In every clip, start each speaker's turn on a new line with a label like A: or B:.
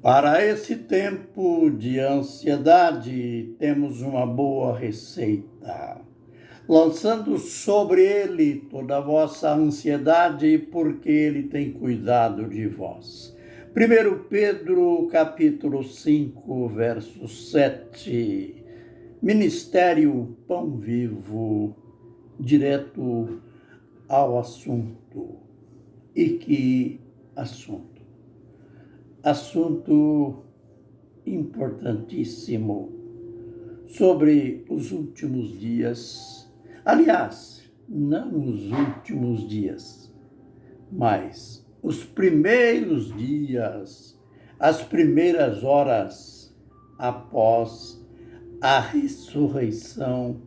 A: Para esse tempo de ansiedade, temos uma boa receita. Lançando sobre ele toda a vossa ansiedade, porque ele tem cuidado de vós. 1 Pedro, capítulo 5, verso 7. Ministério Pão Vivo, direto ao assunto. E que assunto? Assunto importantíssimo sobre os últimos dias. Aliás, não os últimos dias, mas os primeiros dias, as primeiras horas após a ressurreição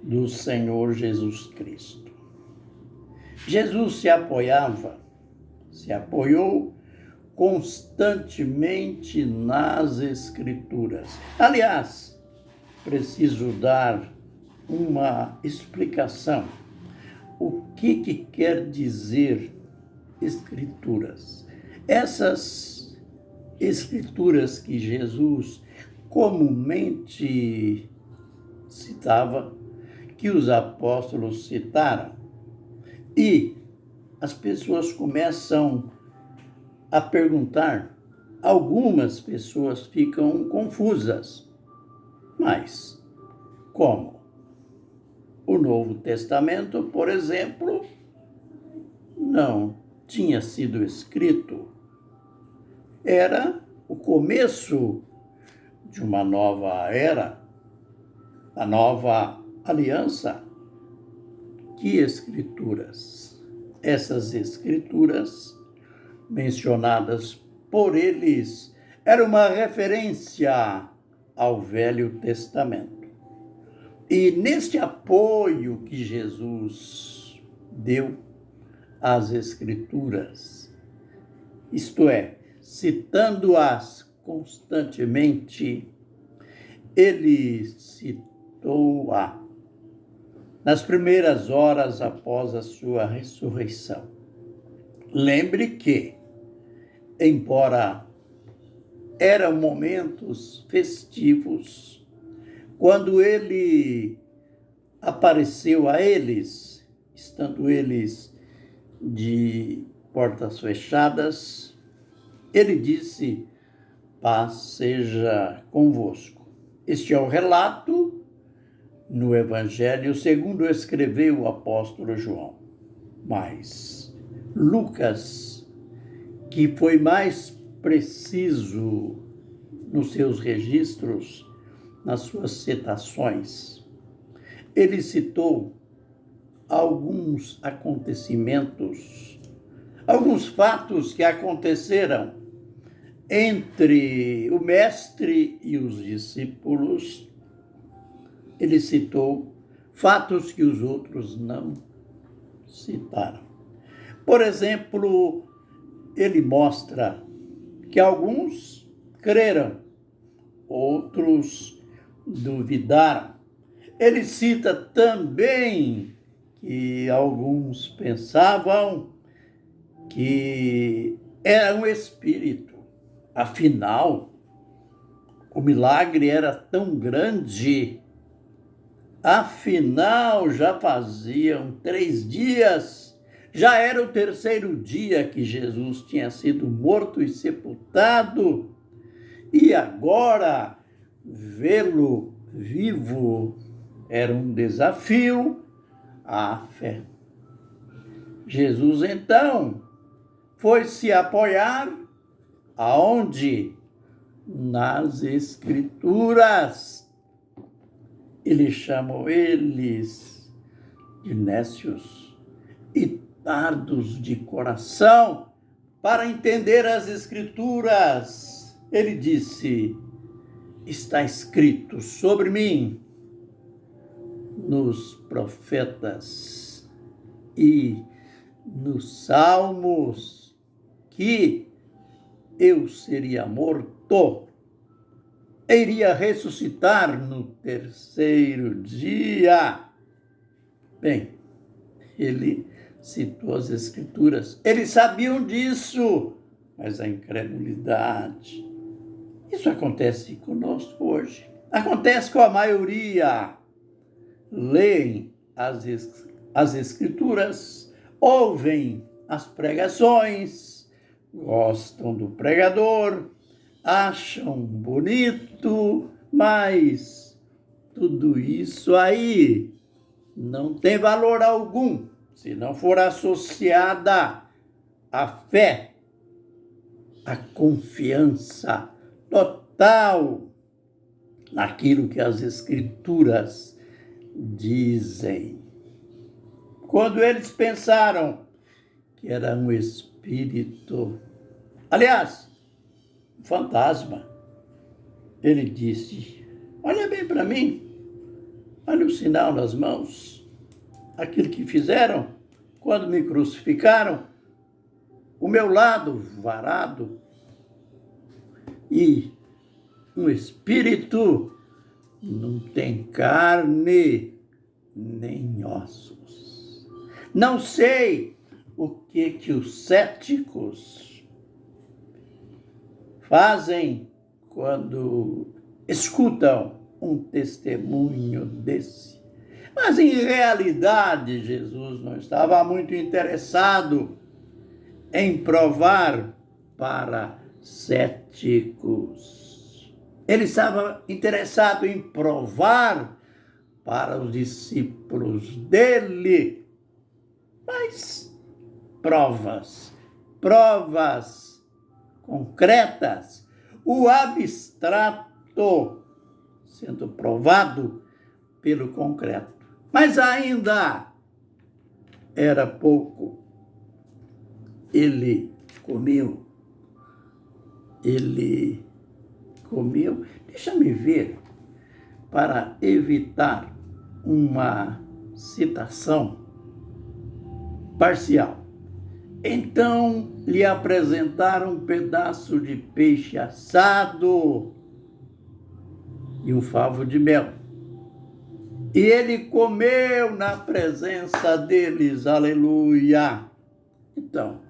A: do Senhor Jesus Cristo. Jesus se apoiou constantemente nas Escrituras. Aliás, preciso dar uma explicação. O que quer dizer Escrituras? Essas Escrituras que Jesus comumente citava, que os apóstolos citaram, e as pessoas começam a perguntar, algumas pessoas ficam confusas. Mas como? O Novo Testamento, por exemplo, não tinha sido escrito. Era o começo de uma nova era, a nova aliança. Que escrituras? Essas escrituras mencionadas por eles era uma referência ao Velho Testamento. E neste apoio que Jesus deu às Escrituras, isto é, citando-as constantemente, ele citou-a nas primeiras horas após a sua ressurreição. Lembre que, embora eram momentos festivos, quando ele apareceu a eles, estando eles de portas fechadas, ele disse: paz seja convosco. Este é o relato no Evangelho segundo escreveu o apóstolo João. Mas Lucas, que foi mais preciso nos seus registros, nas suas citações, ele citou alguns acontecimentos, alguns fatos que aconteceram entre o mestre e os discípulos. Ele citou fatos que os outros não citaram. Por exemplo, ele mostra que alguns creram, outros duvidaram. Ele cita também que alguns pensavam que era um espírito. Afinal, o milagre era tão grande. Afinal, já faziam 3 dias, já era o 3º dia que Jesus tinha sido morto e sepultado, e agora vê-lo vivo era um desafio à fé. Jesus, então, foi se apoiar aonde? Nas Escrituras. Ele chamou eles de nécios e tardos de coração para entender as Escrituras. Ele disse: está escrito sobre mim nos profetas e nos salmos que eu seria morto, iria ressuscitar no 3º dia. Bem, ele citou as Escrituras. Eles sabiam disso, mas a incredulidade Isso acontece conosco hoje. Acontece com a maioria. Leem as Escrituras, ouvem as pregações, gostam do pregador, acham bonito, mas tudo isso aí não tem valor algum se não for associada à fé, à confiança total naquilo que as Escrituras dizem. Quando eles pensaram que era um espírito, aliás, um fantasma, ele disse: olha bem para mim, olha o sinal nas mãos, aquilo que fizeram quando me crucificaram, o meu lado varado, e um espírito não tem carne nem ossos. Não sei o que os céticos fazem quando escutam um testemunho desse. Mas, em realidade, Jesus não estava muito interessado em provar para céticos. Ele estava interessado em provar para os discípulos dele. Mas provas concretas, o abstrato sendo provado pelo concreto. Mas ainda era pouco. Ele comeu. Deixa-me ver, para evitar uma citação parcial. Então lhe apresentaram um pedaço de peixe assado e um favo de mel. E ele comeu na presença deles, aleluia. Então,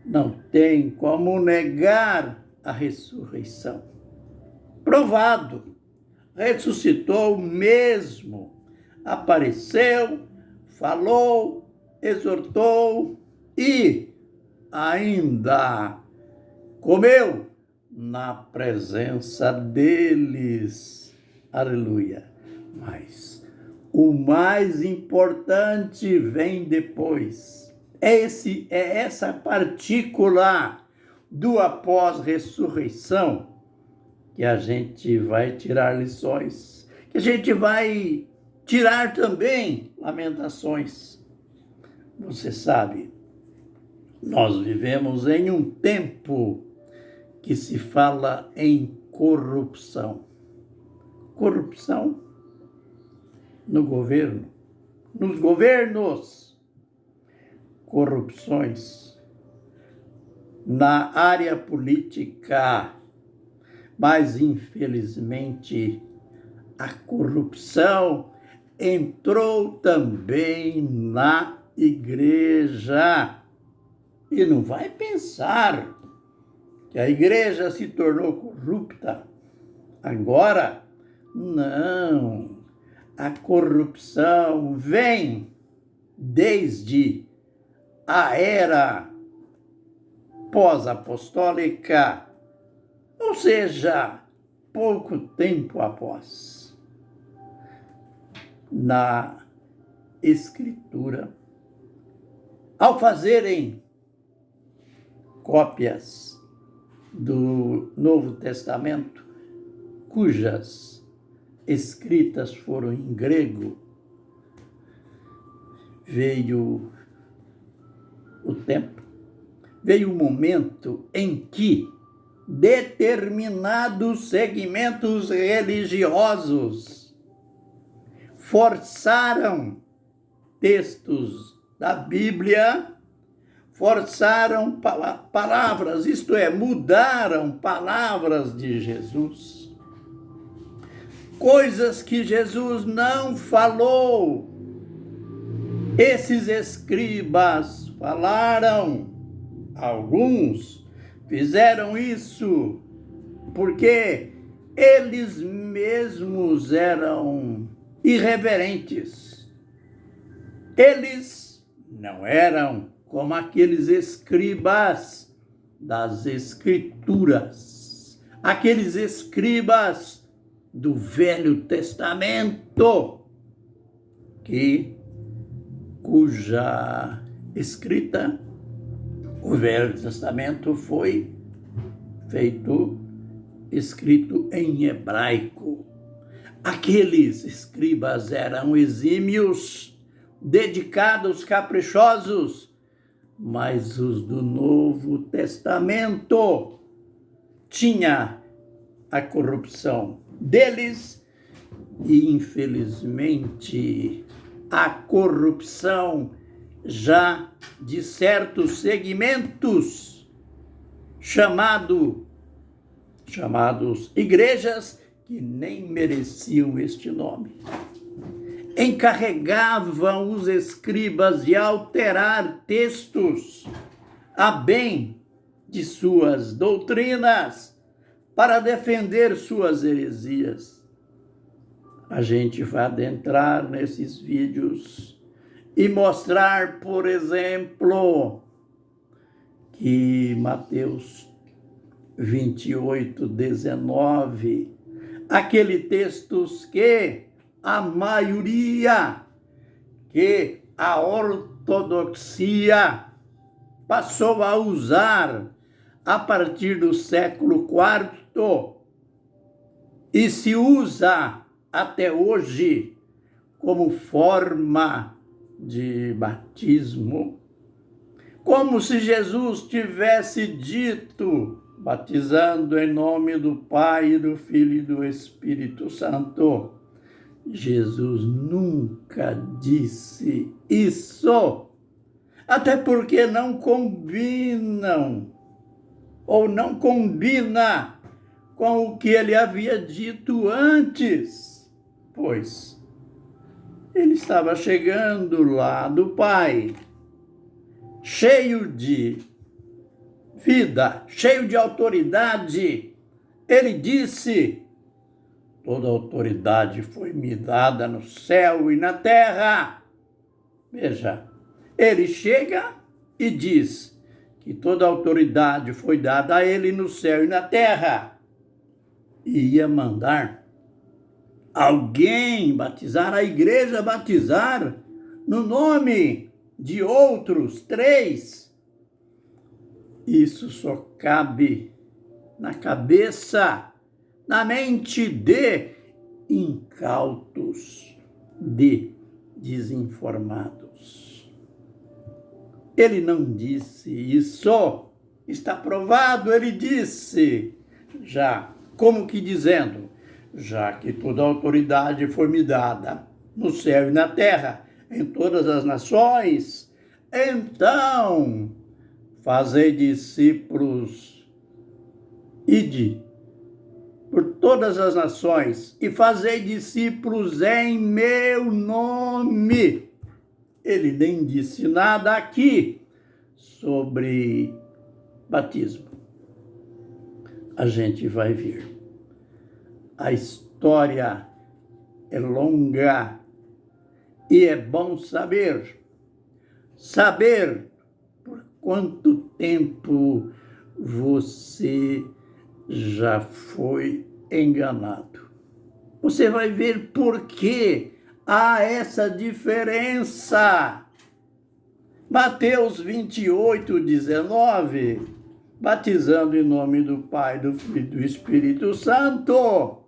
A: não tem como negar a ressurreição. Provado, ressuscitou mesmo, apareceu, falou, exortou e ainda comeu na presença deles. Aleluia. Mas o mais importante vem depois. É essa partícula do após-ressurreição que a gente vai tirar lições, que a gente vai tirar também lamentações. Você sabe, nós vivemos em um tempo que se fala em corrupção. Corrupção no governo, nos governos, corrupções na área política, mas infelizmente a corrupção entrou também na igreja. E não vai pensar que a igreja se tornou corrupta agora. Não. A corrupção vem desde a era pós-apostólica, ou seja, pouco tempo após. Na Escritura, ao fazerem cópias do Novo Testamento, cujas escritas foram em grego, veio o tempo, veio o momento em que determinados segmentos religiosos forçaram textos da Bíblia, forçaram palavras, isto é, mudaram palavras de Jesus. Coisas que Jesus não falou. Esses escribas falaram, alguns fizeram isso porque eles mesmos eram irreverentes. Eles não eram como aqueles escribas das Escrituras, aqueles escribas do Velho Testamento, cuja escrita, o Velho Testamento foi escrito em hebraico. Aqueles escribas eram exímios, dedicados, caprichosos, mas os do Novo Testamento tinha a corrupção deles e, infelizmente, a corrupção já de certos segmentos chamados igrejas que nem mereciam este nome. Encarregavam os escribas de alterar textos a bem de suas doutrinas para defender suas heresias. A gente vai adentrar nesses vídeos e mostrar, por exemplo, que Mateus 28:19, aquele textos que a maioria, que a ortodoxia passou a usar a partir do século IV e se usa até hoje como forma de batismo, como se Jesus tivesse dito, batizando em nome do Pai, do Filho e do Espírito Santo. Jesus nunca disse isso, até porque não combinam, ou não combina com o que ele havia dito antes, pois ele estava chegando lá do Pai, cheio de vida, cheio de autoridade. Ele disse: toda autoridade foi me dada no céu e na terra. Veja, ele chega e diz que toda autoridade foi dada a ele no céu e na terra. E ia mandar alguém batizar, a igreja batizar no nome de outros 3. Isso só cabe na cabeça, na mente de incautos, de desinformados. Ele não disse isso, está provado, ele disse, já, como que dizendo, já que toda autoridade foi me dada no céu e na terra, em todas as nações, então fazei discípulos, ide por todas as nações e fazei discípulos em meu nome. Ele nem disse nada aqui sobre batismo. A gente vai ver. A história é longa e é bom saber por quanto tempo você já foi enganado. Você vai ver por que há essa diferença. Mateus 28:19, batizando em nome do Pai, do Filho e do Espírito Santo.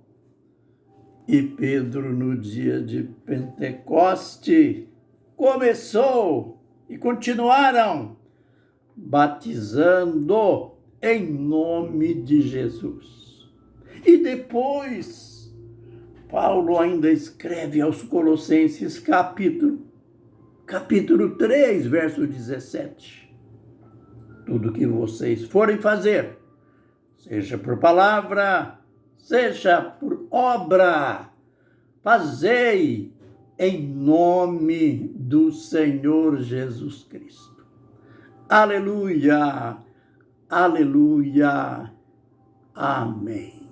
A: E Pedro, no dia de Pentecoste, começou e continuaram batizando em nome de Jesus. E depois, Paulo ainda escreve aos Colossenses, capítulo 3, verso 17. Tudo que vocês forem fazer, seja por palavra, seja por obra, fazei em nome do Senhor Jesus Cristo. Aleluia, aleluia, Amém.